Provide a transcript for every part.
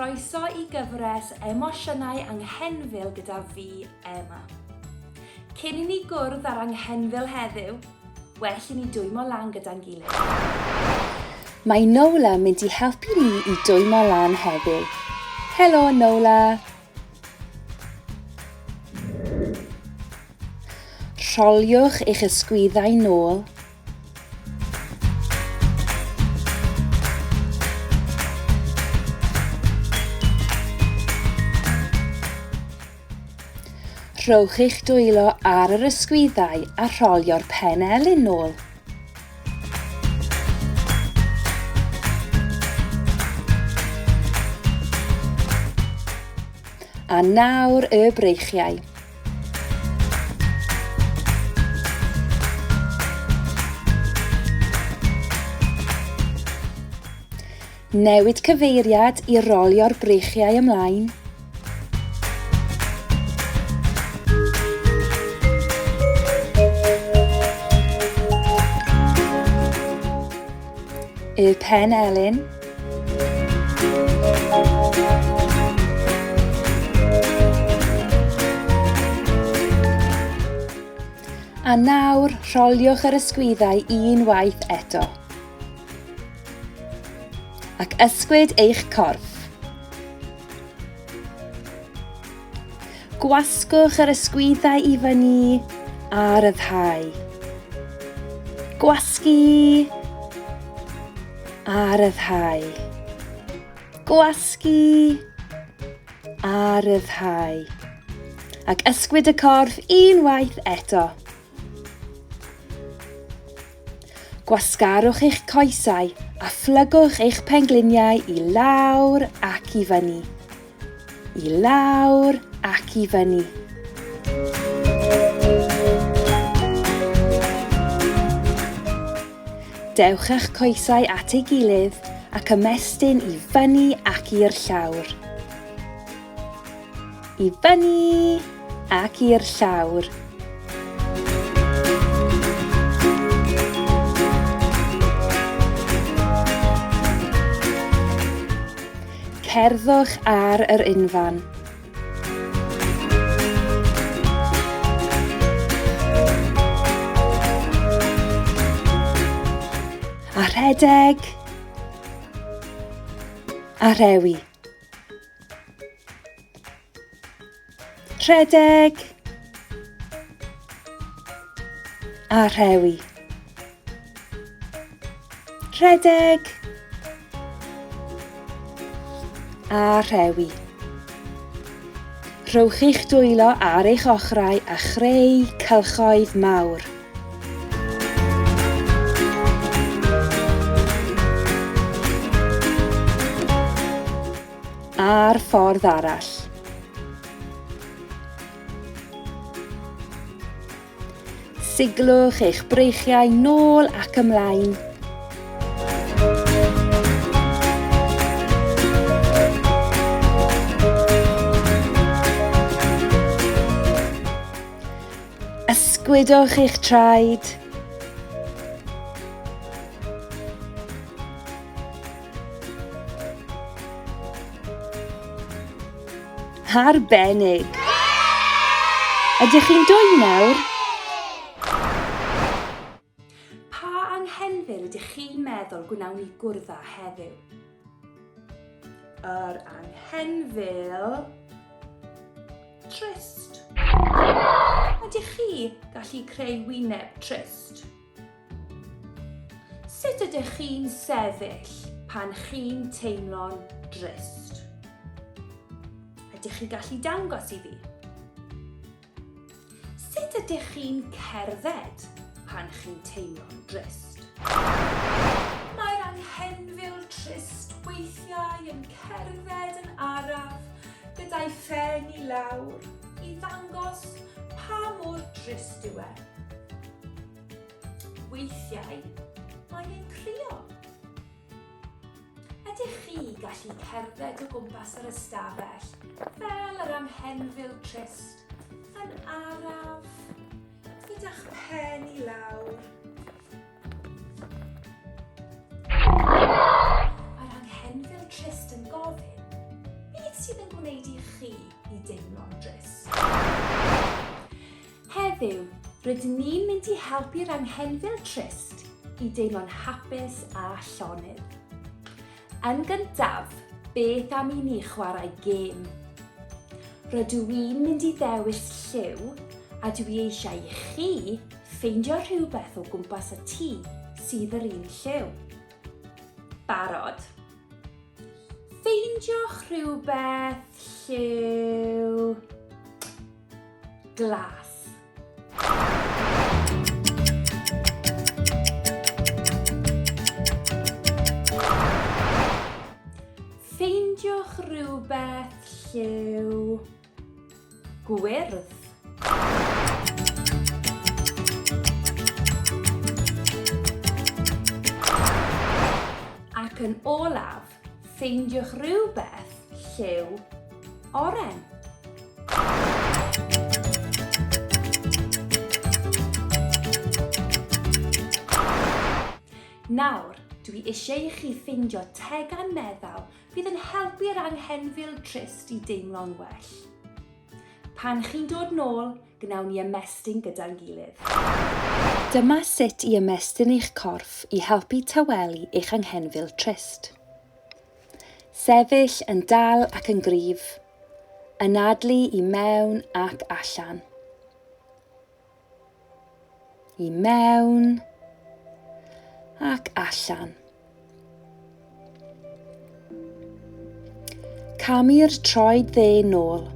Croeso I gyfres emosiynau anghenfil gyda fi, Emma. Cyn I ni gwrdd ar anghenfil heddiw, well I ni dwymo lan gyda'n gilydd. Mae Nola mynd I helpu ni I dwymo lan heddiw. Helo Nola! Rholiwch eich ysgwyddau nôl. Rhowch eich dwylo ar yr ysgwyddau a rholio'r penelyn nôl. A nawr y breichiau. Newid cyfeiriad I rolio'r breichiau ymlaen. Y penelyn. A nawr rholiwch yr ysgwyddau unwaith eto. Ac ysgwyd eich corff. Gwasgwch yr ysgwyddau I fyny a ryddhau. Gwasgu a ryddhau. Gwasgu a ryddhau. Ac ysgwyd y corff unwaith eto. Gwasgarwch eich coesau a phlygwch eich pengliniau I lawr ac I fyny. I lawr ac I fyny. Dewch eich coesau at ei gilydd ac ymestyn I fyny ac i'r llawr. I fyny ac i'r llawr. Cerddwch ar yr unfan. A rhedeg. A rhewi. Rhedeg. A rhewi. Rhedeg. A rhewi. Rhowch eich dwylo ar eich ochrau a chreu cylchoedd mawr. A'r ffordd arall. Siglwch eich breichiau nôl ac ymlaen. Ysgwydwch eich traed. Arbennig. Ydych chi'n dwy nawr? Pa anghenfil ydych chi'n meddwl gwnawn ni gwrdd â heddiw? Yr anghenfil trist. Ydych chi gallu creu wyneb trist? Sut ydych chi'n sefyll pan chi'n teimlo'n drist? Ydych chi gallu dangos I fi? Sut ydych chi'n cerdded pan chi'n teimlo'n drist? Mae'r anghenfil trist weithiau yn cerdded yn araf gyda'i phen I lawr I ddangos pa mor trist yw e. Weithiau, mae'n crio. Ydych chi gallu cerdded o gwmpas yr ystafell fel yr anghenfil trist yn araf gyda'ch pen I lawr? Mae'r anghenfil trist yn gofyn, beth sydd yn gwneud i chi i deimlo'n drist? Heddiw, rydyn ni'n mynd i helpu'r anghenfil trist i deimlo'n hapus a llonydd. Yn gyntaf, beth am i ni chwarae gêm? Rydw i'n mynd i ddewis lliw a dwi eisiau i chi ffeindio rhywbeth o gwmpas y tŷ sydd yr un lliw. Barod? Ffeindiwch rhywbeth lliw glas. Ffeindiwch rhywbeth lliw gwyrdd. Ac yn olaf, ffeindiwch rhywbeth lliw oren. Nawr, dwi eisiau i chi ffeindio tegan meddal fydd yn helpu'r anghenfil trist i deimlo'n well. Pan chi'n dod nôl, gnawn ni ymestyn gyda'n gilydd. Dyma sut i ymestyn eich corff i helpu tawelu eich anghenfil trist. Sefyll yn dal ac yn gryf, anadlu i mewn ac allan. I mewn ac allan. Camu'r troed dde nôl.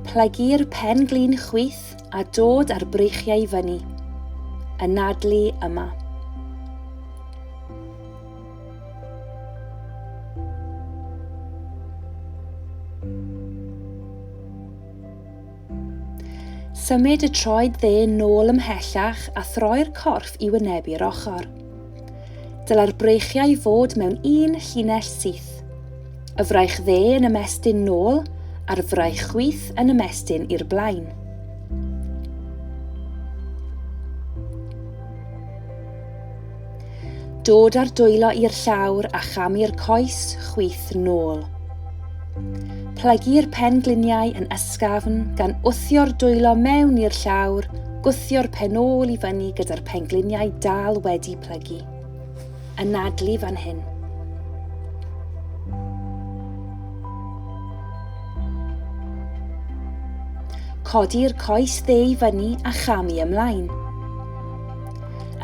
Plygu'r pen glin chwith a dod â'r breichiau fyny. Anadlu yma. Symud y troed dde nôl ymhellach a throi'r corff i wynebu'r ochr. Dylai'r breichiau fod mewn un llinell syth. Y fraich dde yn ymestyn nôl a'r fraich chwith yn ymestyn i'r blaen. Dod â'r dwylo i'r llawr a chamu'r coes chwith nôl. Plygu'r pen gliniau yn ysgafn gan wthio'r dwylo mewn i'r llawr, gwthio'r pen ôl i fyny gyda'r pen gliniau dal wedi plygu. Anadlu fan hyn. Codi'r coes dde i fyny a chamu ymlaen.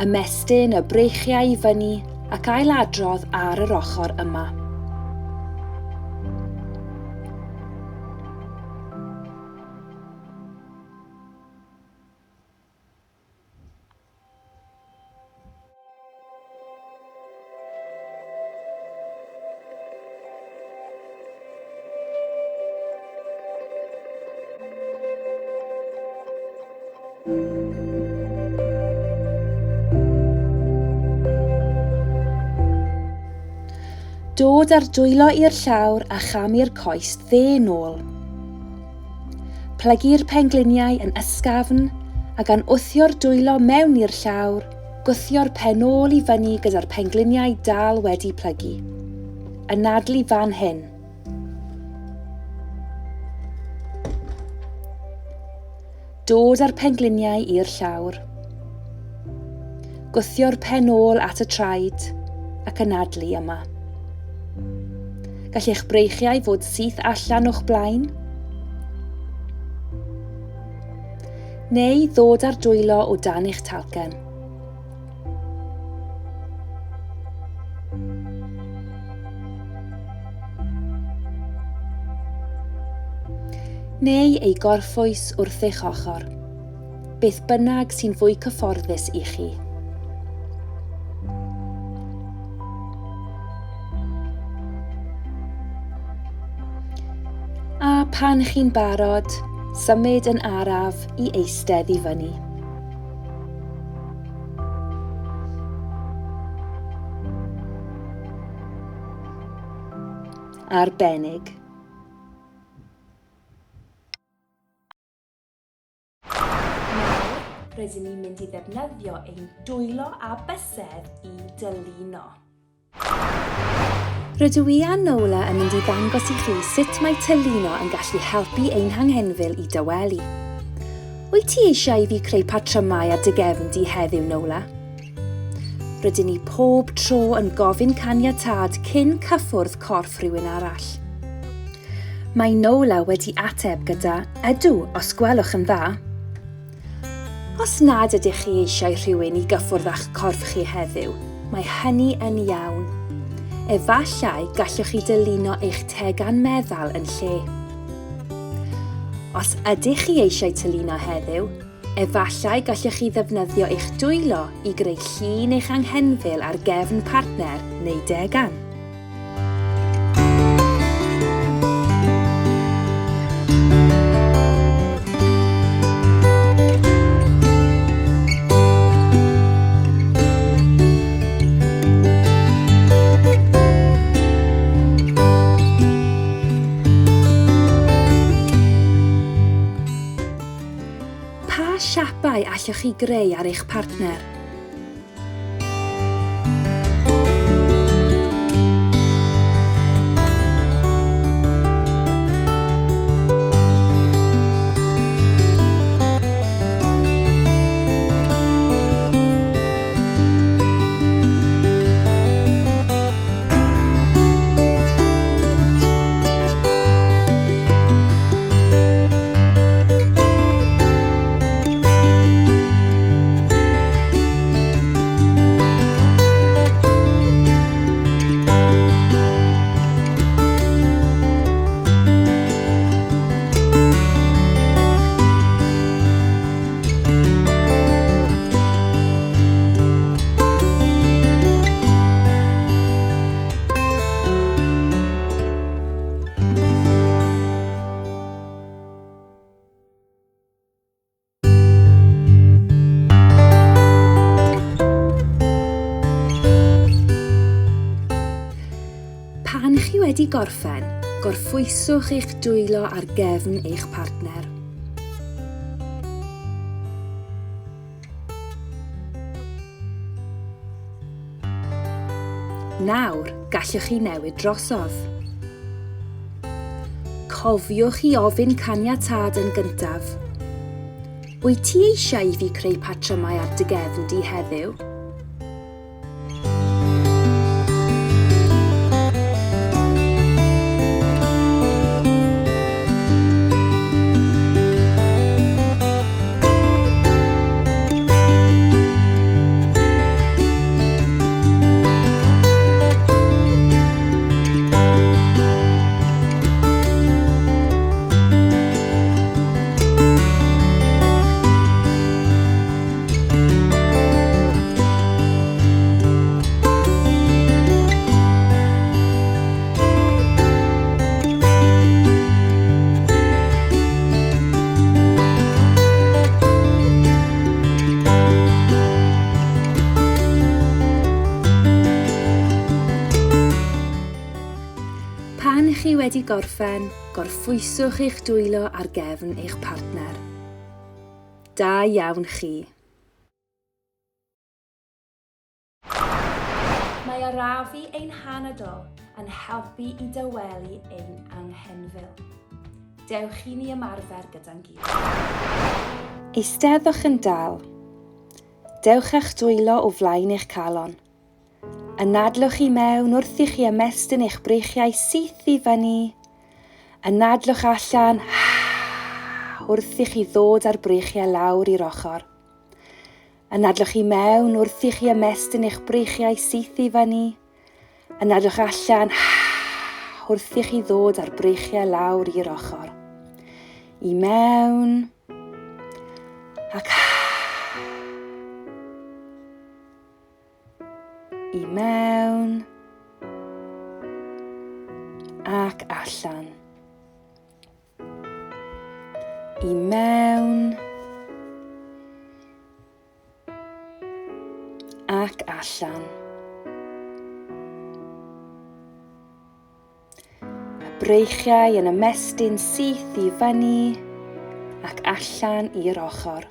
Ymestyn y breichiau i fyny ac ailadrodd ar yr ochr yma. Dod â'r dwylo i'r llawr a chamu'r coes dde nôl. Plygu'r pengliniau yn ysgafn a gan wthio'r dwylo mewn i'r llawr, gwthio'r pen ôl i fyny gyda'r pengliniau dal wedi plygu. Anadlu fan hyn. Dod â'r pengliniau i'r llawr. Gwthio'r pen ôl at y traed ac anadlu yma. Gall eich breichiau fod syth allan o'ch blaen? Neu ddod â'r dwylo o dan eich talcen? Neu ei gorffwys wrth eich ochr? Beth bynnag sy'n fwy cyfforddus i chi. A pan chi'n barod, symud yn araf i eistedd i fyny. Arbennig. Nawr, rydyn ni'n mynd i ddefnyddio ein dwylo a bysedd i dyluno. Rydw i a Nola yn mynd i ddangos i chi sut mae tyluno yn gallu helpu ein hanghenfil i dywelu. Wyt ti eisiau i fi creu patrymau ar dy gefn di heddiw, Nola? Rydyn ni pob tro yn gofyn caniatâd cyn cyffwrdd corff rhywun arall. Mae Nola wedi ateb gyda, ydw, os gwelwch yn dda. Os nad ydych chi eisiau rhywun i gyffwrdd â'ch corff chi heddiw, mae hynny yn iawn. Efallai gallwch chi dyluno eich tegan meddal yn lle. Os ydych chi eisiau tyluno heddiw, efallai gallwch chi ddefnyddio eich dwylo i greu llun eich anghenfil ar gefn partner neu degan. Pa siapau allwch chi greu ar eich partner? Pan chi wedi gorffen, gorffwyswch eich dwylo ar gefn eich partner. Nawr, gallwch chi newid drosodd. Cofiwch i ofyn caniatâd yn gyntaf. Wyt ti eisiau i fi creu patrymau ar dy gefn di heddiw? Pan chi wedi gorffen, gorffwyswch eich dwylo ar gefn eich partner. Da iawn chi. Mae arafu ein hanadol yn helpu i dywelu ein anghenfil. Dewch i ni ymarfer gyda'n gilydd. Eisteddwch yn dal. Dewch eich dwylo o flaen eich calon. Anadlwch i mewn wrth i chi ymestyn eich breichiau syth i fyny. Anadlwch allan wrth i chi ddod â'r breichiau lawr i'r ochr. Anadlwch i mewn wrth i chi ymestyn eich breichiau syth i fyny. Anadlwch allan wrth i chi ddod â'r breichiau lawr i'r ochr. I mewn ac i mewn ac allan. I mewn ac allan. Y breichiau yn ymestyn syth i fyny ac allan i'r ochr.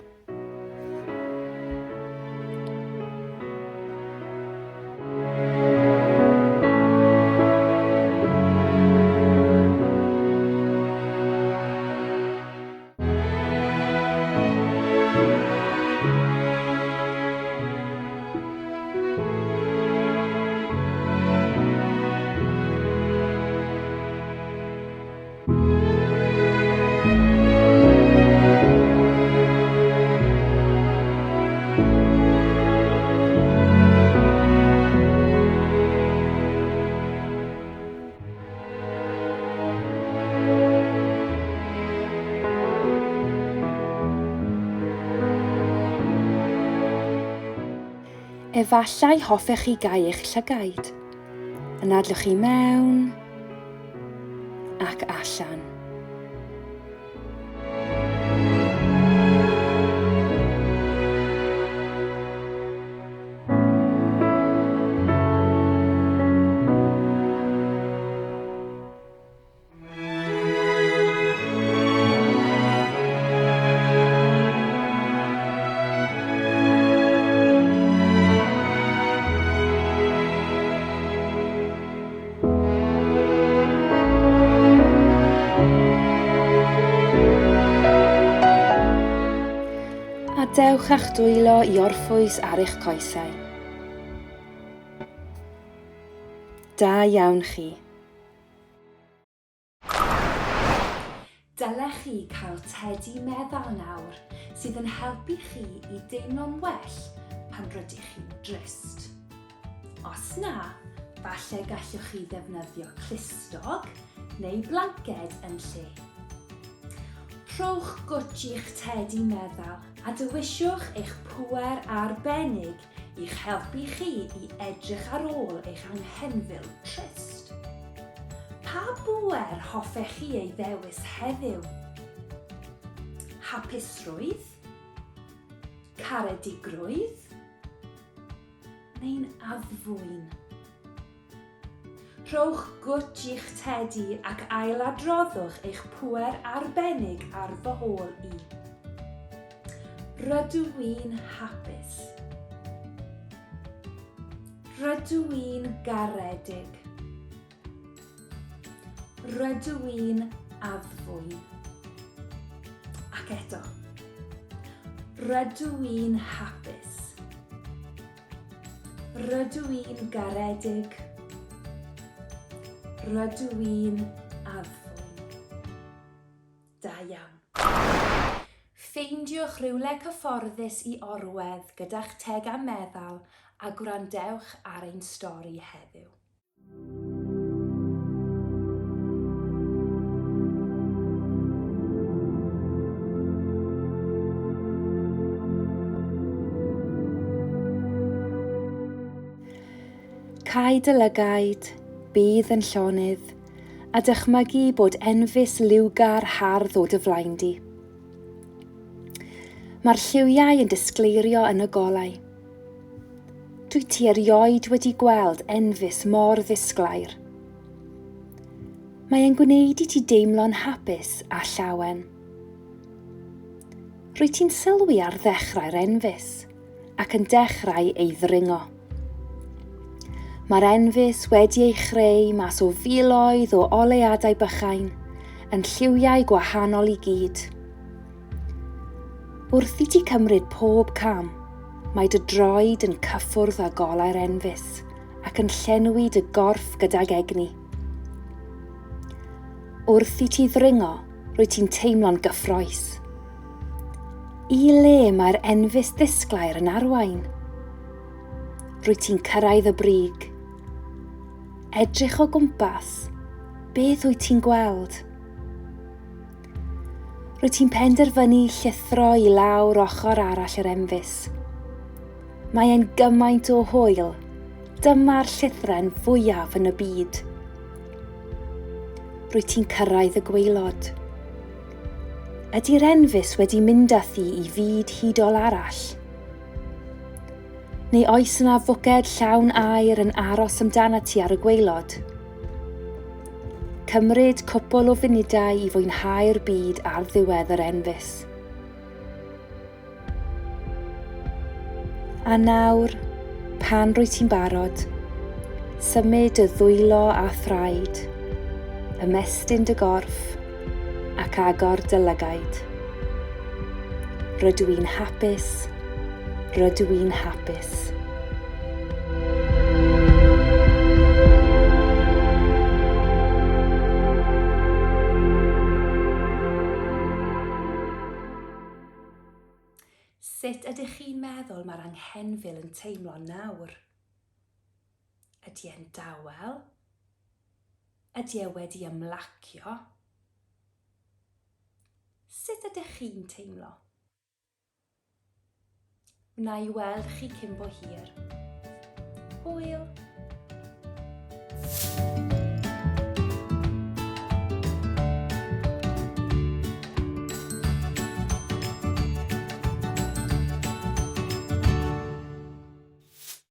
Efallai hoffech chi gau eich llygaid. Anadlwch chi mewn ac allan. Dewch a'ch dwylo i orffwys ar eich coesau. Da iawn chi. Dylech chi cael tedi meddal nawr sydd yn helpu chi i deimlo'n well pan rydych chi'n drist. Os na, falle gallwch chi ddefnyddio clustog neu blanced yn lle. Rhowch gwtch i'ch tedi meddal a dywisiwch eich pŵer arbennig i'ch helpu chi i edrych ar ôl eich anghenfil trist. Pa bŵer hoffech chi ei ddewis heddiw? Hapusrwydd? Caredigrwydd? Neu'n addfwyn? Rhowch gwtch i'ch tedi ac ailadroddwch eich pŵer arbennig ar fy hôl i. Rydw i'n hapus. Rydw i'n garedig. Rydw i'n addfwyn. Ac eto. Rydw i'n hapus. Rydw i'n garedig. Rydw i'n addfwyn. Da iawn. Ffeindiwch rywle cyfforddus i orwedd gyda'ch tega meddal a gwrandewch ar ein stori heddiw. Cau dy lygaid, bydd yn llonydd, a dychmygu bod enfys liwgar hardd o dy flaen di. Mae'r lliwiau yn disgleirio yn y golau. Dwi ti erioed wedi gweld enfys mor ddisglair. Mae e'n gwneud i ti deimlo'n hapus a llawen. Rwy ti'n sylwi ar ddechrau'r enfys ac yn dechrau ei ddringo. Mae'r enfys wedi ei chreu mas o filoedd o oleadau bychain yn lliwiau gwahanol i gyd. Wrth i ti cymryd pob cam, mae dy droed yn cyffwrdd â golau'r enfys ac yn llenwi dy gorff gydag egni. Wrth i ti ddringo, rwy ti'n teimlo'n gyffrous. I le mae'r enfys ddisglair yn arwain? Rwy ti'n cyrraedd y brig. Edrych o gwmpas, beth wyt ti'n gweld? Rwy ti'n penderfynu llithro i lawr ochr arall yr enfys. Mae e'n gymaint o hwyl, dyma'r llithren fwyaf yn y byd. Rwy ti'n cyrraedd y gwaelod. Ydy'r enfys wedi mynd â thi i fyd hudol arall? Neu oes yna fwced llawn aer yn aros amdana ti ar y gwaelod? Cymryd cwpl o funudau i fwynhau'r byd ar ddiwedd yr enfys. A nawr, pan rwy ti'n barod, symud y ddwylo a thraed, ymestyn dy gorff ac agor dy lygaid. Rydw i'n hapus, rydw i'n hapus. Sut ydych chi'n meddwl mae'r anghenfil yn teimlo nawr? Ydy e'n dawel? Ydy e wedi ymlacio? Sut ydych chi'n teimlo? Wna i weld chi cyn bo hir. Hwyl!